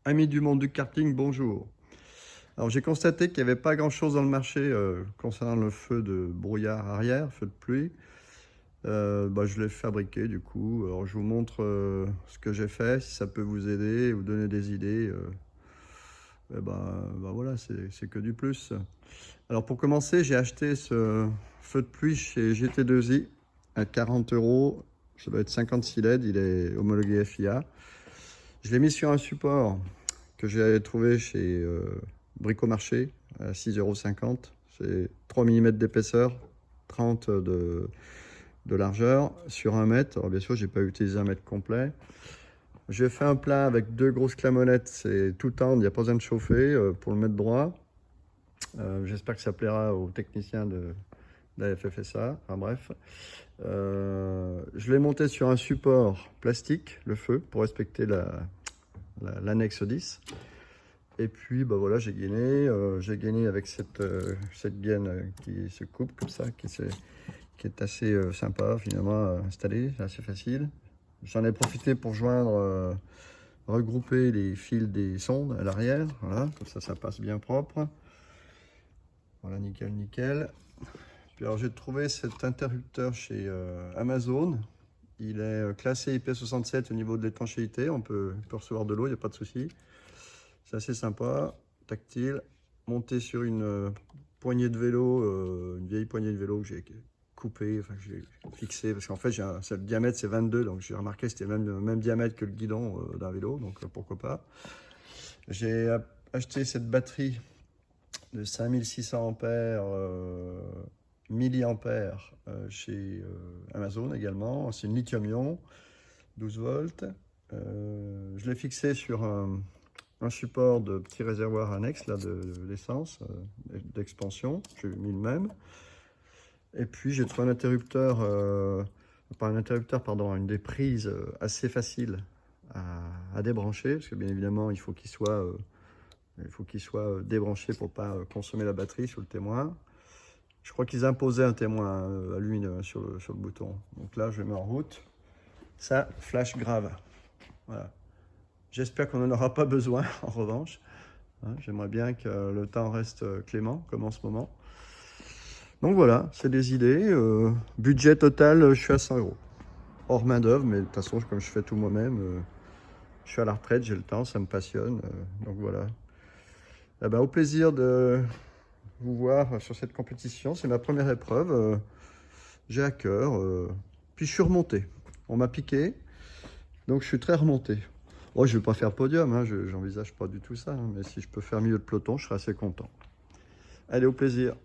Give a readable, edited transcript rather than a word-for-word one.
Amis du monde du karting, bonjour. Alors j'ai constaté qu'il n'y avait pas grand-chose dans le marché concernant le feu de brouillard arrière, feu de pluie. Je l'ai fabriqué du coup. Alors je vous montre ce que j'ai fait, si ça peut vous aider, vous donner des idées. Voilà, c'est que du plus. Alors pour commencer, j'ai acheté ce feu de pluie chez GT2i à 40 euros. Ça doit être 56 LED, il est homologué FIA. Je l'ai mis sur un support que j'ai trouvé chez Bricomarché à 6,50 €. C'est 3 mm d'épaisseur, 30 de largeur sur 1 mètre. Alors bien sûr, j'ai pas utilisé 1 mètre complet. J'ai fait un plat avec 2 grosses clamonettes, c'est tout tendre, il n'y a pas besoin de chauffer pour le mettre droit. J'espère que ça plaira aux techniciens de la FFSA. Enfin bref. Je l'ai monté sur un support plastique, le feu, pour respecter l'annexe 10. Et puis voilà, j'ai gainé avec cette gaine qui se coupe comme ça, qui est assez sympa finalement à installer, c'est assez facile. J'en ai profité pour regrouper les fils des sondes à l'arrière, voilà, comme ça passe bien propre. Voilà, nickel, nickel. Puis alors j'ai trouvé cet interrupteur chez Amazon. Il est classé IP67 au niveau de l'étanchéité, on peut recevoir de l'eau, il n'y a pas de souci. C'est assez sympa, tactile, monté sur une poignée de vélo, une vieille poignée de vélo que j'ai coupée, enfin que j'ai fixée, parce qu'en fait le diamètre c'est 22, donc j'ai remarqué que c'était le même diamètre que le guidon d'un vélo, donc pourquoi pas. J'ai acheté cette batterie de 5600 ampères, milliampères chez Amazon également, c'est une lithium-ion, 12 volts. Je l'ai fixé sur un support de petit réservoir annexe là, d'essence, d'expansion, j'ai mis le même. Et puis j'ai trouvé un interrupteur, pas un interrupteur, pardon, une des prises assez facile à débrancher, parce que bien évidemment il faut qu'il soit débranché pour ne pas consommer la batterie sur le témoin. Je crois qu'ils imposaient un témoin lumineux sur le bouton. Donc là je le mets en route. Ça flash grave. Voilà. J'espère qu'on n'en aura pas besoin, en revanche. J'aimerais bien que le temps reste clément, comme en ce moment. Donc voilà, c'est des idées. Budget total, je suis à 100 €. Hors main d'œuvre, mais de toute façon, comme je fais tout moi-même, je suis à la retraite, j'ai le temps, ça me passionne. Donc voilà. Eh ben, au plaisir de vous voir sur cette compétition. C'est ma première épreuve. J'ai à cœur. Puis je suis remonté. On m'a piqué, donc je suis très remonté. Oh, je ne vais pas faire podium, hein, j'envisage pas du tout ça, hein, mais si je peux faire milieu de peloton, je serai assez content. Allez, au plaisir.